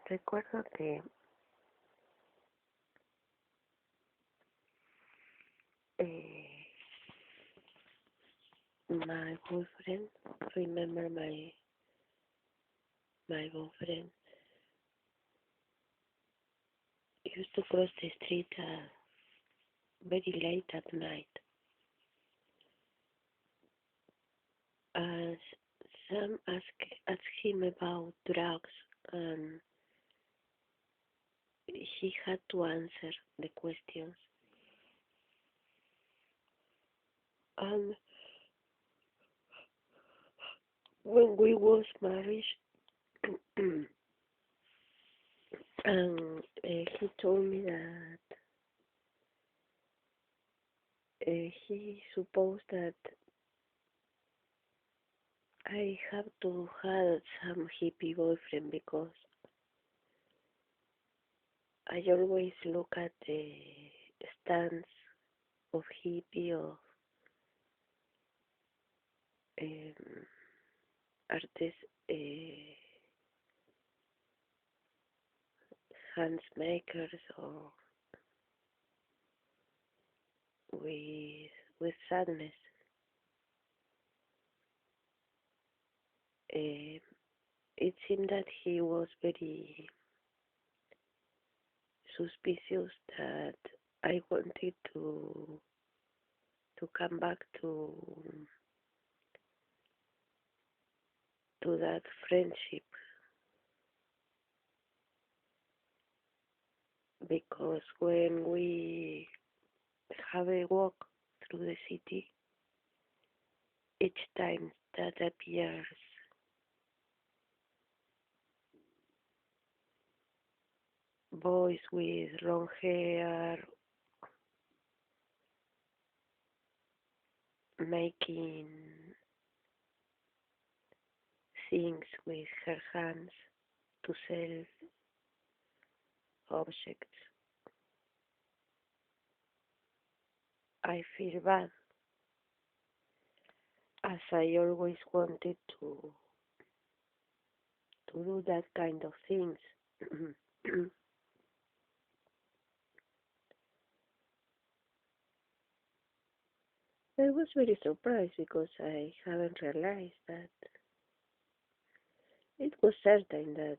Recuerdo que eh, my boyfriend, remember my boyfriend, used to cross the street very late at night. As some ask him about drugs, and he had to answer the questions. And when we was married, and he told me that he supposed that I have to have some hippie boyfriend because I always look at the stance of hippie of um, artists, hands makers, or with sadness. Uh, it seemed that he was very suspicious that I wanted to come back to that friendship because when we have a walk through the city, each time that appears boys with long hair making things with her hands to sell objects, I feel bad as I always wanted to do that kind of things. I was very surprised because I haven't realized that it was certain that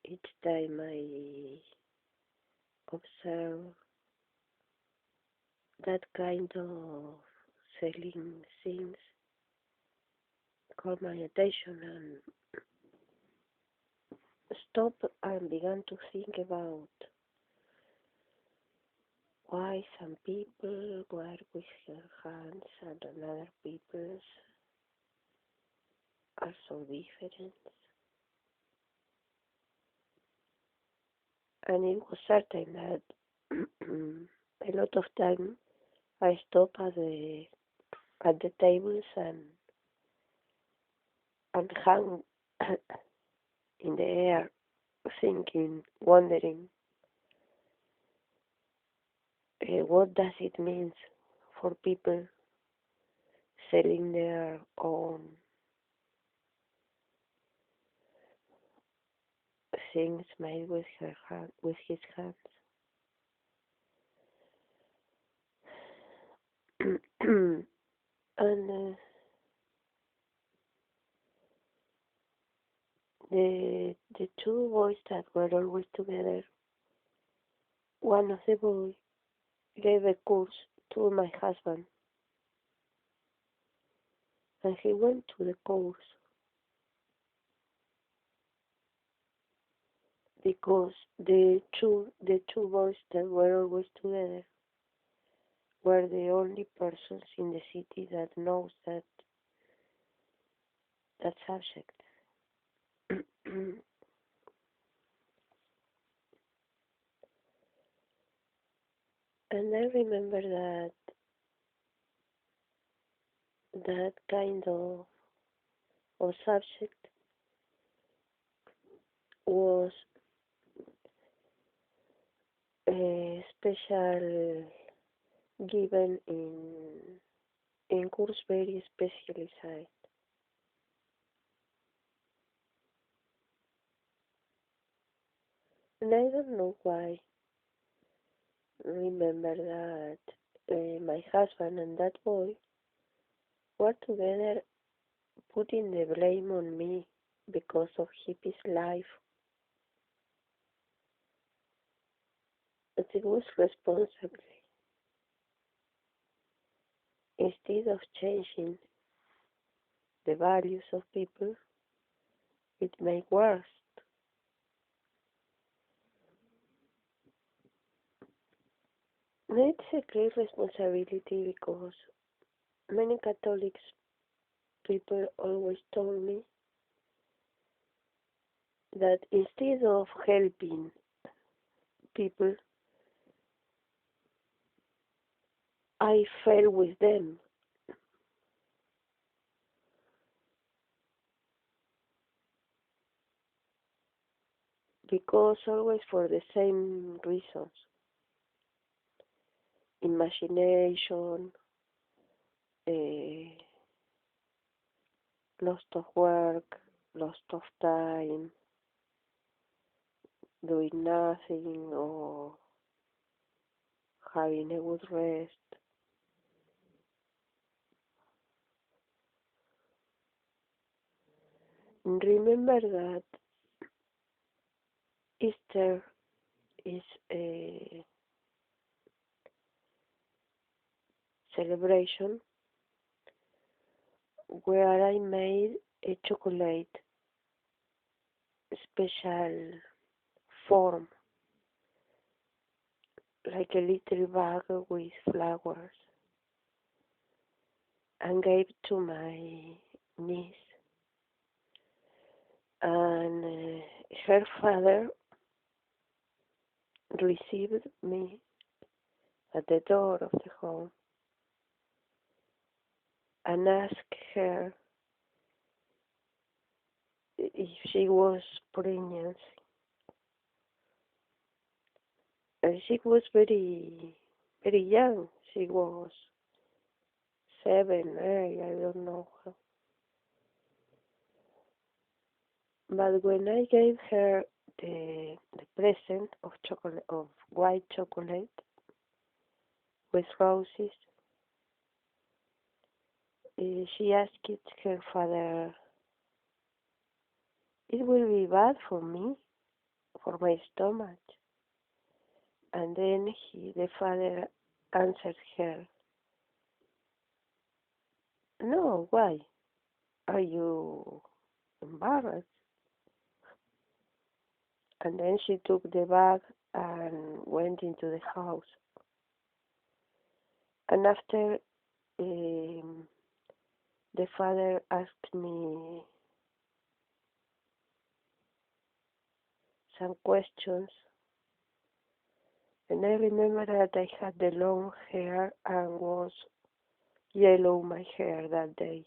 each time I observe that kind of selling things caught my attention and stopped and began to think about why some people work with their hands and other people's are so different. And it was certain that a lot of time I stop at the tables and hang in the air, thinking, wondering, what does it mean for people selling their own things made with with his hands. And the two boys that were always together, one of the boys gave a course to my husband, and he went to the course because the two boys that were always together were the only persons in the city that knows that subject. And I remember that kind of subject was a special given in course very specialized. And I don't know why. Remember that my husband and that boy were together putting the blame on me because of hippie's life. But it was responsible. Instead of changing the values of people, it made worse. It's a great responsibility because many Catholics people always told me that instead of helping people, I fell with them. Because always for the same reasons. Imagination, uh, loss of work, loss of time, doing nothing or having a good rest. And remember that Easter is a celebration where I made a chocolate special form, like a little bag with flowers, and gave to my niece. And her father received me at the door of the home and asked her if she was pregnant. And she was very young. She was 7, 8, I don't know. But when I gave her the present of chocolate, of white chocolate with roses, she asked her father, "It will be bad for me, for my stomach." And then the father answered her, "No, why? Are you embarrassed?" And then she took the bag and went into the house. And after the father asked me some questions, and I remember that I had the long hair and was yellow my hair that day.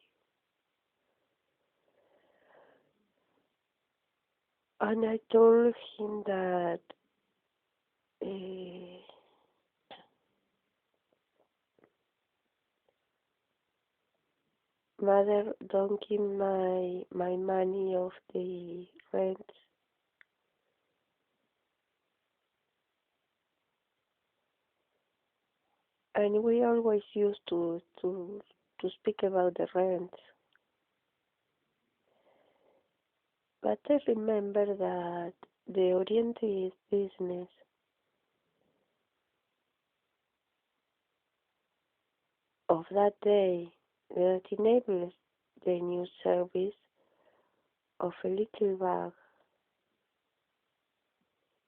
And I told him that uh, Mother, don't give my money of the rent. And we always used to speak about the rent. But I remember that the oriented business of that day that enables the new service of a little bag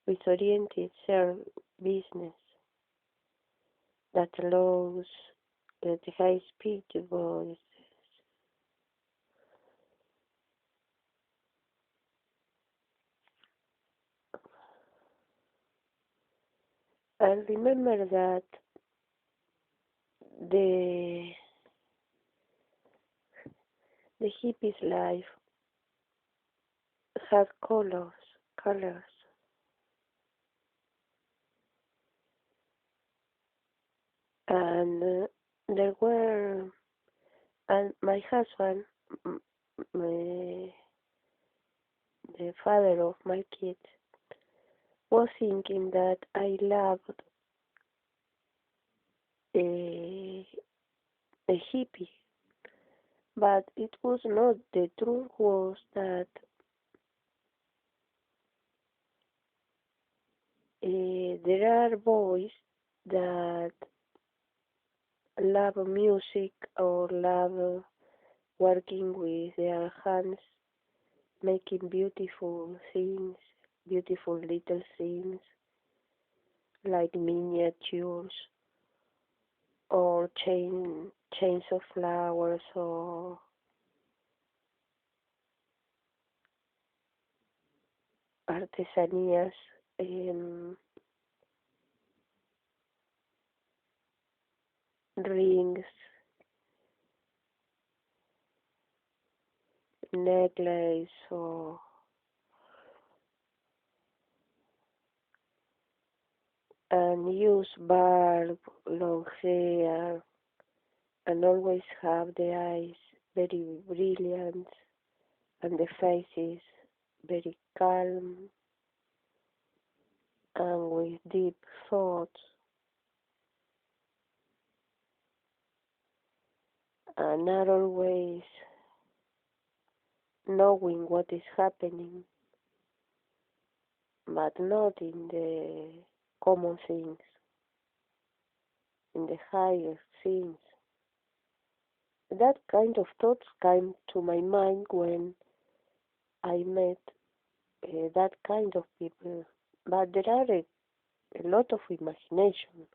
with oriented business that allows the high-speed voice. And remember that the the hippie's life had colors, and there were, and my husband, my, the father of my kids, was thinking that I loved a, a hippie, but it was not. The truth was that there are boys that love music or love working with their hands, making beautiful things, beautiful little things like miniatures or chains of flowers or artesanías, rings, necklace, or and use barb, long hair, and always have the eyes very brilliant and the faces very calm and with deep thoughts, and not always knowing what is happening, but not in the common things, in the higher things. That kind of thoughts came to my mind when I met that kind of people, but there are a lot of imagination.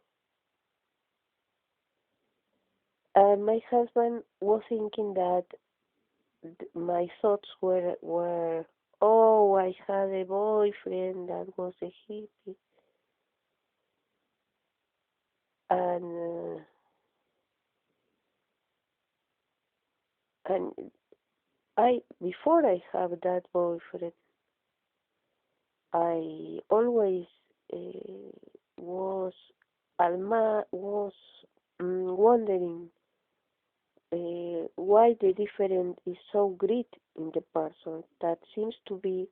And my husband was thinking that my thoughts were, oh, I had a boyfriend that was a hippie, and and I before I have that boyfriend, I always was was wondering why the difference is so great in the person that seems to be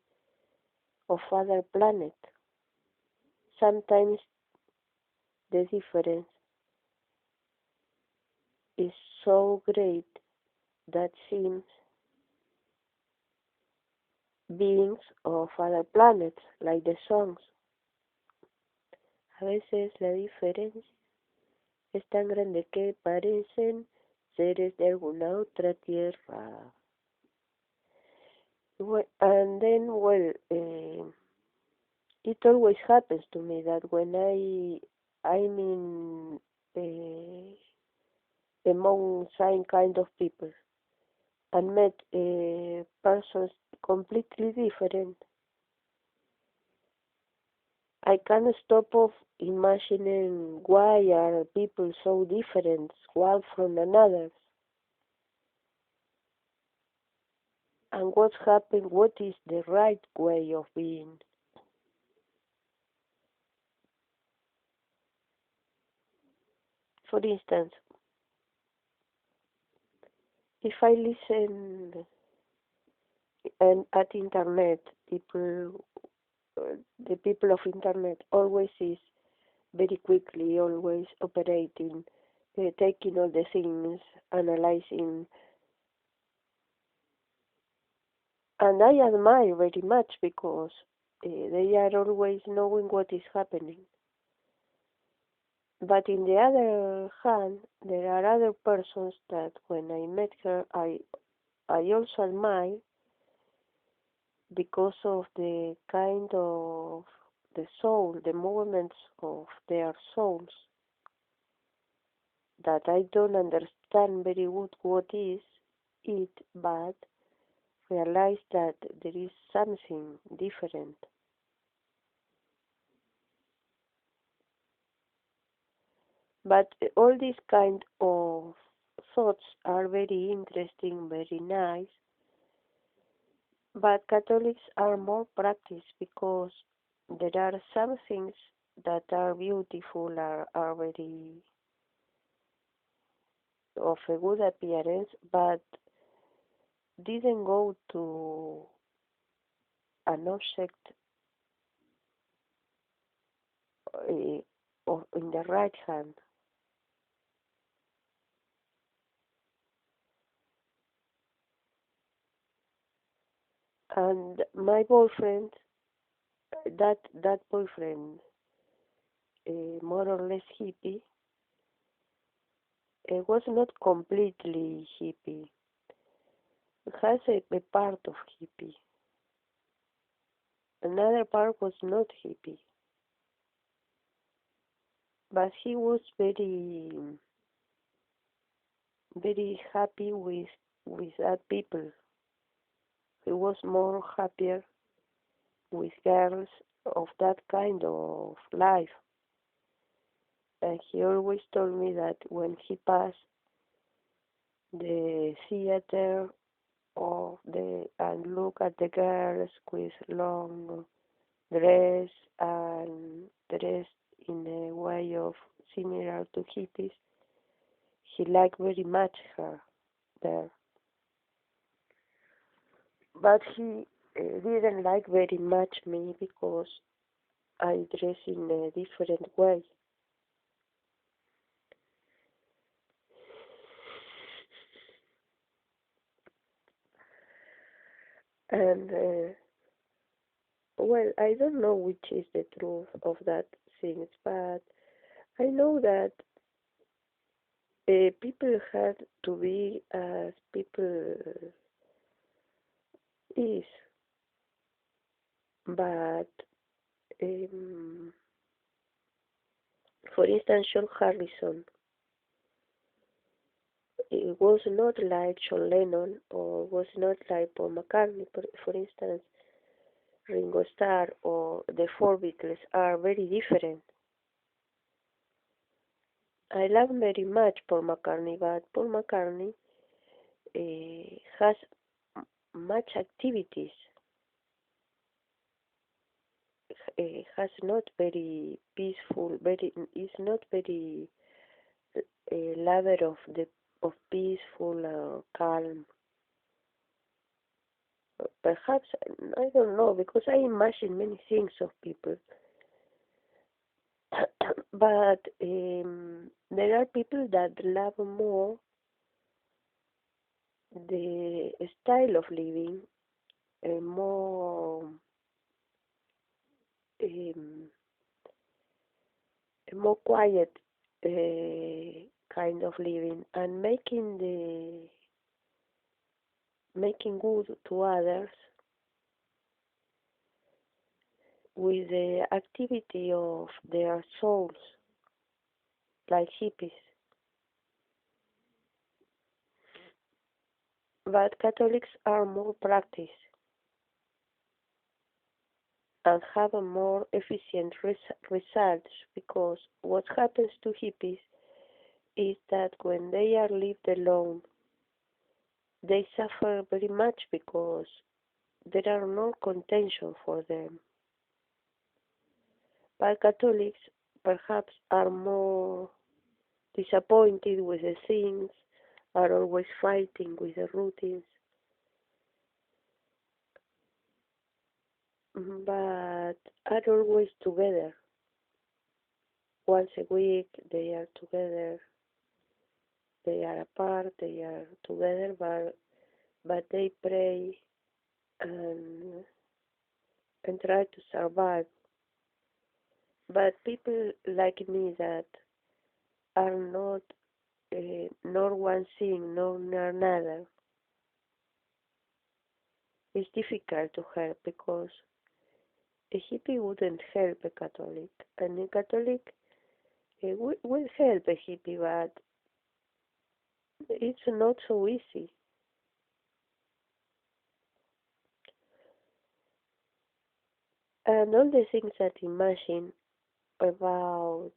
of other planet. Sometimes the difference is so great that seems beings of other planets, like the songs. A veces la diferencia es tan grande que parecen seres de alguna otra tierra. And then, well, it always happens to me that when I'm in among some kind of people and met persons completely different, I can't stop of imagining why are people so different one from another, and what's happened, what is the right way of being. For instance, if I listen and at internet, the people of internet always is very quickly, always operating, taking all the things, analyzing, and I admire very much because they are always knowing what is happening. But in the other hand, there are other persons that when I met her, I also admire because of the kind of the soul, the movements of their souls, that I don't understand very good what is it, but realize that there is something different. But all these kind of thoughts are very interesting, very nice, but Catholics are more practiced because there are some things that are beautiful, are very of a good appearance, but didn't go to an object or in the right hand. And my boyfriend, that boyfriend, more or less hippie, was not completely hippie. It has a part of hippie. Another part was not hippie, but he was very happy with that people. He was more happier with girls of that kind of life. And he always told me that when he passed the theater and look at the girls with long dress and dressed in a way of similar to hippies, he liked very much her there. But he didn't like very much me because I dress in a different way. And well, I don't know which is the truth of that things, but I know that people have to be as people is, but um, for instance, John Harrison, it was not like John Lennon or was not like Paul McCartney. For instance, Ringo Starr or the four Beatles are very different. I love very much Paul McCartney, but Paul McCartney has much activities. Has not very peaceful. Very is not very lover of peaceful, calm. Perhaps I don't know because I imagine many things of people. But there are people that love more the style of living, more um, a more quiet kind of living, and making good to others with the activity of their souls, like hippies. But Catholics are more practiced and have a more efficient results, because what happens to hippies is that when they are left alone, they suffer very much because there are no contention for them. But Catholics perhaps are more disappointed with the things, are always fighting with the routines, but are always together. Once a week they are together, they are apart, they are together, but they pray and try to survive. But people like me that are not nor one thing nor another, it's difficult to help because a hippie wouldn't help a Catholic, and a Catholic will help a hippie, but it's not so easy. And all the things that imagine about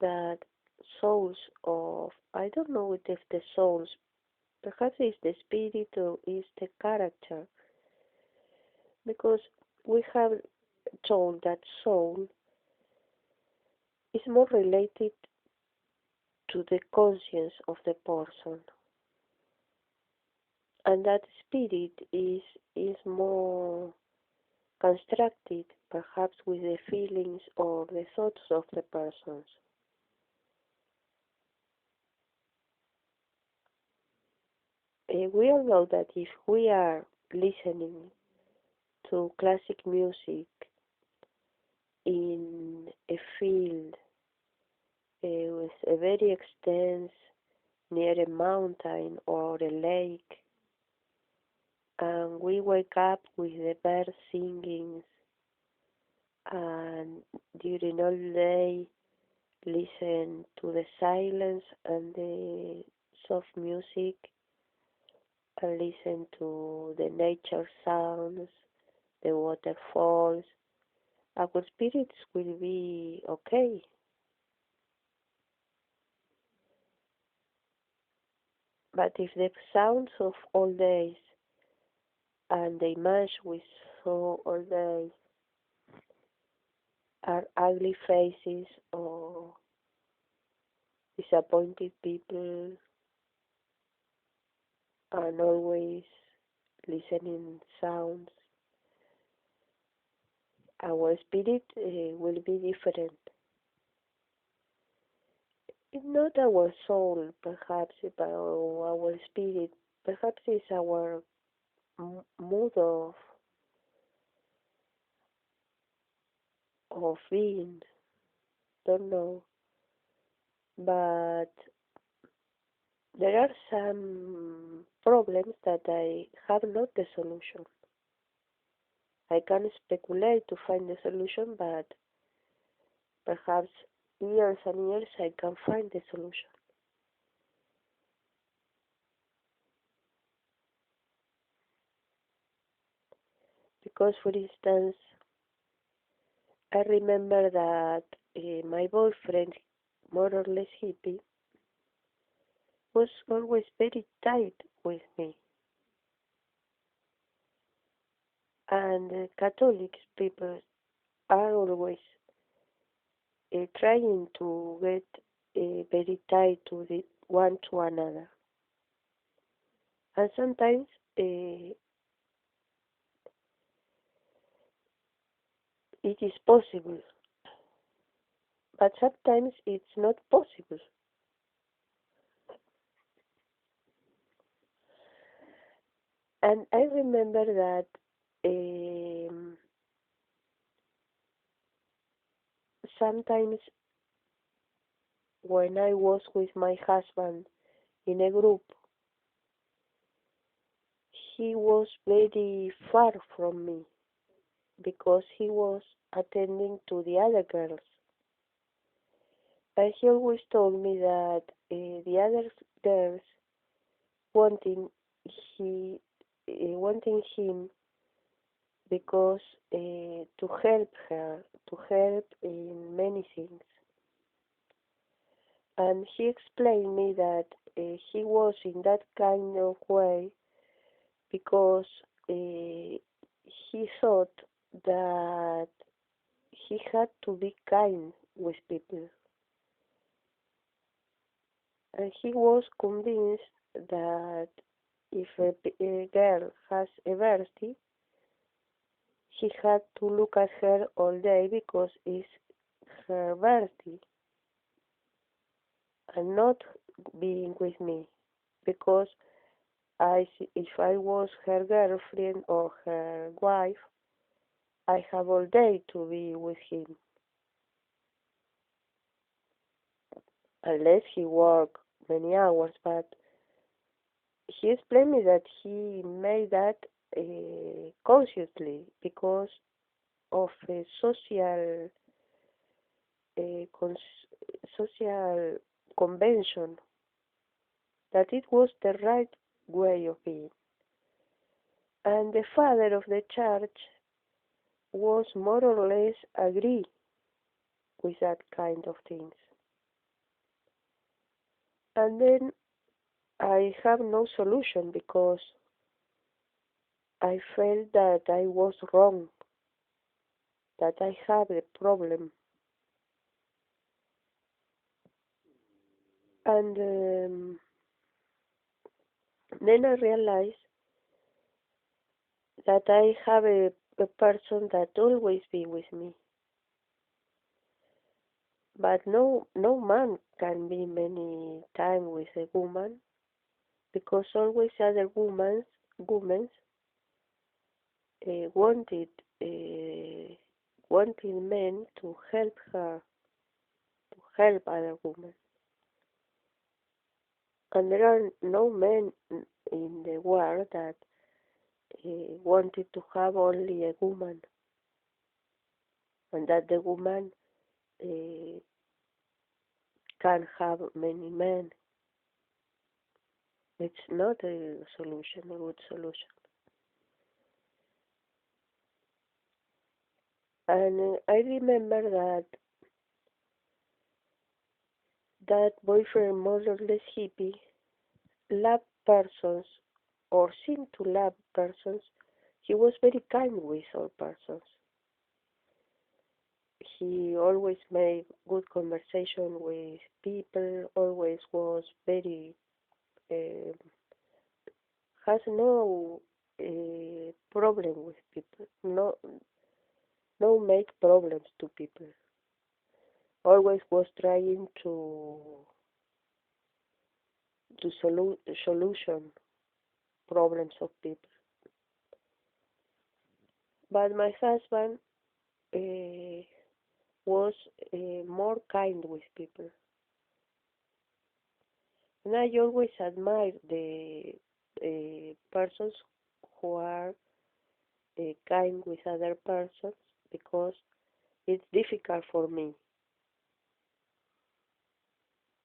that souls of, I don't know if the souls, perhaps it's the spirit or is the character, because we have told that soul is more related to the conscience of the person, and that spirit is more constructed perhaps with the feelings or the thoughts of the persons. We all know that if we are listening to classic music in a field with a very extensive near a mountain or a lake, and we wake up with the birds singing, and during all day listen to the silence and the soft music, and listen to the nature sounds, the waterfalls, our spirits will be okay. But if the sounds of all days and the image we saw all day are ugly faces or disappointed people and always listening sounds, our spirit will be different. It's not our soul, perhaps, but our spirit. Perhaps it's our mood of being. Don't know, but there are some problems that I have not the solution. I can speculate to find the solution, but perhaps years and years I can find the solution. Because, for instance, I remember that my boyfriend, more or less hippie, was always very tight with me. And Catholic people are always trying to get very tight to the one to another. And sometimes it is possible, but sometimes it's not possible. And I remember that sometimes when I was with my husband in a group, he was very far from me because he was attending to the other girls. And he always told me that the other girls wanting wanting him because to help her, to help in many things. And he explained me that he was in that kind of way because he thought that he had to be kind with people. And he was convinced that if a girl has a birthday, he had to look at her all day because it's her birthday and not being with me. Because if I was her girlfriend or her wife, I have all day to be with him. Unless he work many hours, but he explained me that he made that consciously because of a social convention, that it was the right way of being. And the father of the church was more or less agree with that kind of things. And then I have no solution because I felt that I was wrong, that I have a problem. And then I realized that I have a a person that always be with me. But no man can be many time with a woman because always other women wanted uh, wanted men to help her, to help other women, and there are no men in the world that wanted to have only a woman, and that the woman uh, can have many men. It's not a solution, a good solution. And I remember that boyfriend, more or less hippie, loved persons or seemed to love persons. He was very kind with all persons. He always made good conversation with people, always was very, uh, has no problem with people, no make problems to people. Always was trying to solution problems of people. But my husband uh, was more kind with people. And I always admire the persons who are kind with other persons because it's difficult for me.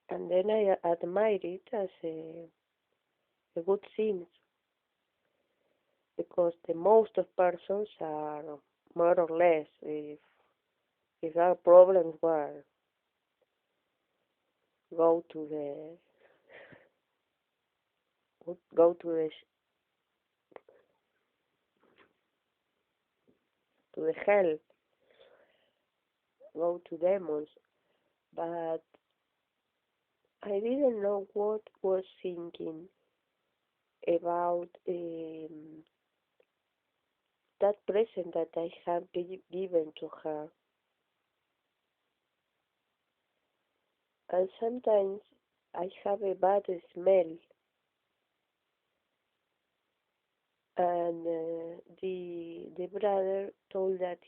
And then I admire it as a good thing because the most of persons are more or less, if there are problems, well, go to the go to the hell, go to demons. But I didn't know what was thinking about that present that I have given to her. And sometimes I have a bad smell, and the brother told that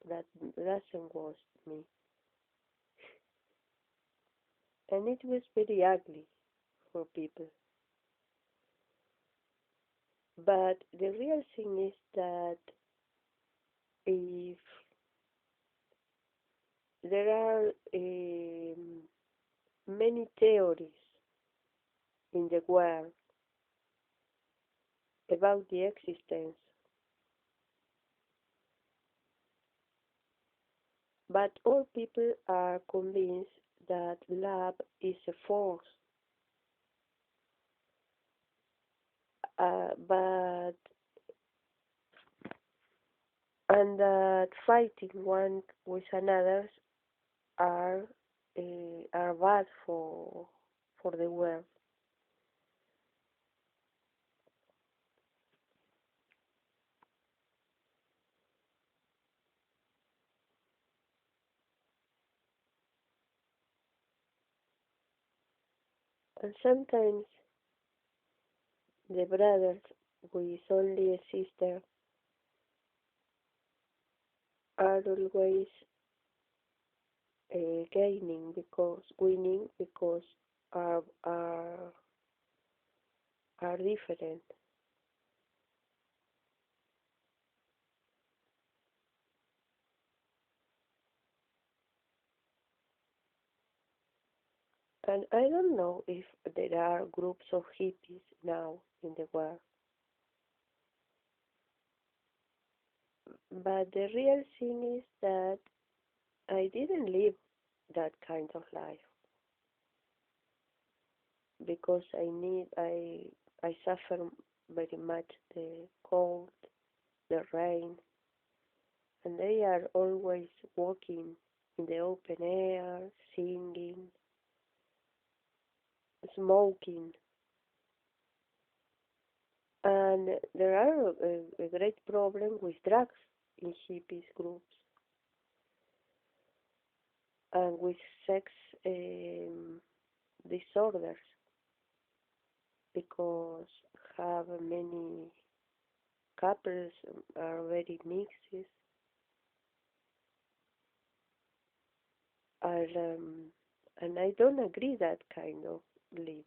that doesn't was me, and it was very ugly for people. But the real thing is that if there are many theories in the world about the existence, but all people are convinced that love is a force, but and that fighting one with another are are bad for the world. And sometimes the brothers with only a sister are always winning because are are are different. And I don't know if there are groups of hippies now in the world, but the real thing is that I didn't live that kind of life because I suffer very much the cold, the rain, and they are always walking in the open air, singing, smoking. And there are a great problem with drugs in hippies groups and with sex disorders because have many couples are very mixed and I don't agree that kind of living.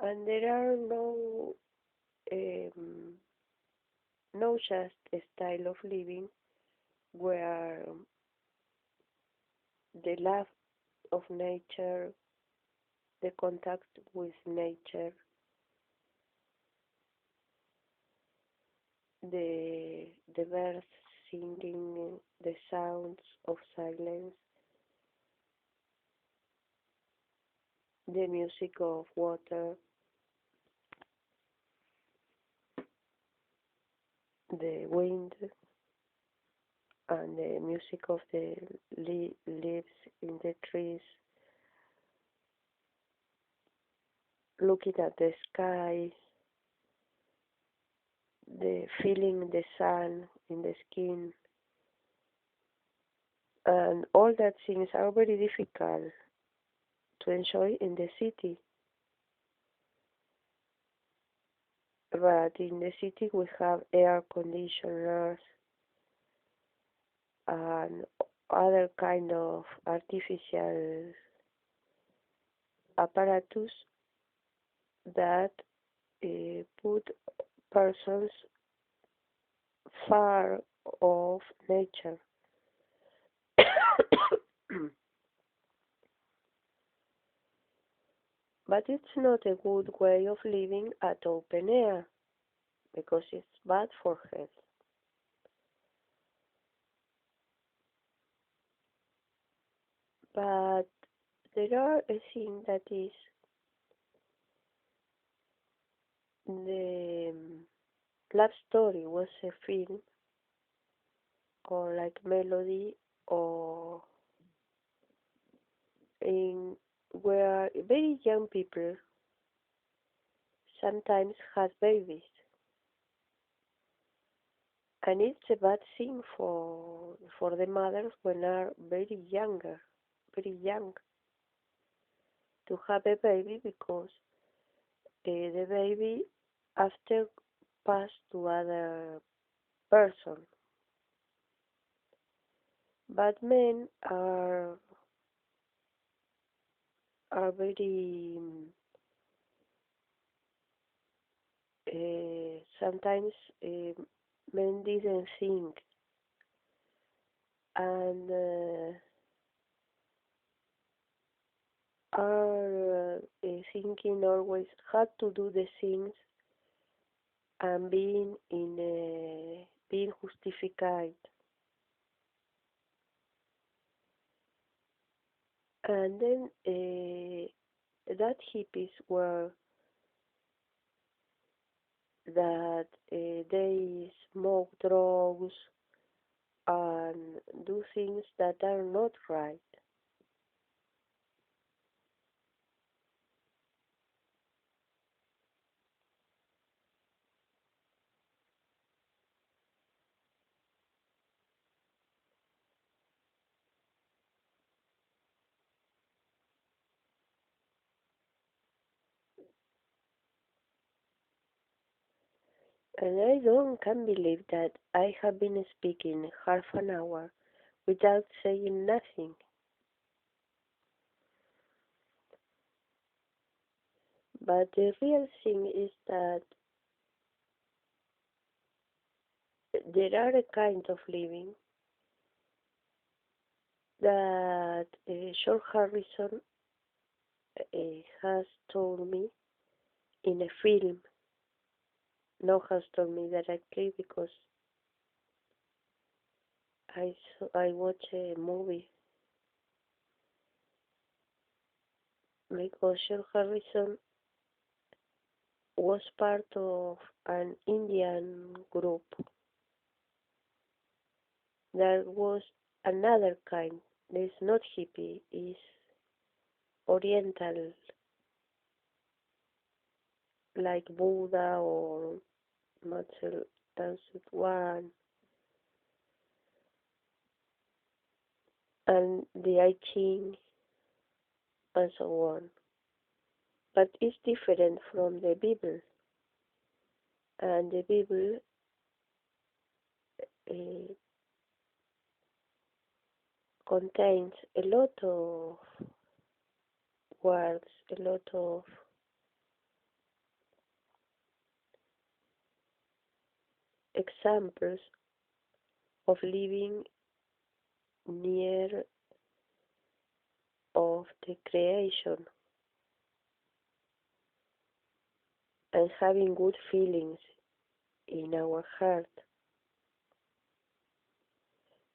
And there are um, no just a style of living where the love of nature, the contact with nature, the birds singing, the sounds of silence, the music of water, the wind, and the music of the leaves in the trees, looking at the sky, the feeling the sun in the skin, and all that things are very difficult to enjoy in the city. But in the city we have air conditioners and other kind of artificial apparatus that put persons far of nature. But it's not a good way of living at open air because it's bad for health. But there are a thing that is the love story was a film or like melody or in where very young people sometimes have babies, and it's a bad thing for the mothers when are very young to have a baby because the baby after pass to other person. But men are very sometimes men didn't think and are thinking always how to do the things and being justified. And then that hippies were that they smoke drugs and do things that are not right. And I don't can believe that I have been speaking half an hour without saying nothing. But the real thing is that there are a kind of living that George Harrison has told me in a film. No has told me directly because I watch a movie because George Harrison was part of an Indian group that was another kind. It's not hippie, it's oriental like Buddha or Marcel One, and the I Ching, and so on. But it's different from the Bible, and the Bible uh, contains a lot of words, a lot of examples of living near of the creation and having good feelings in our heart.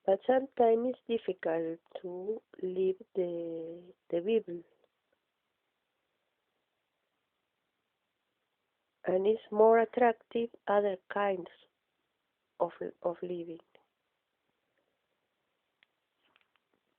But sometimes it's difficult to live the Bible, and it's more attractive other kinds of living.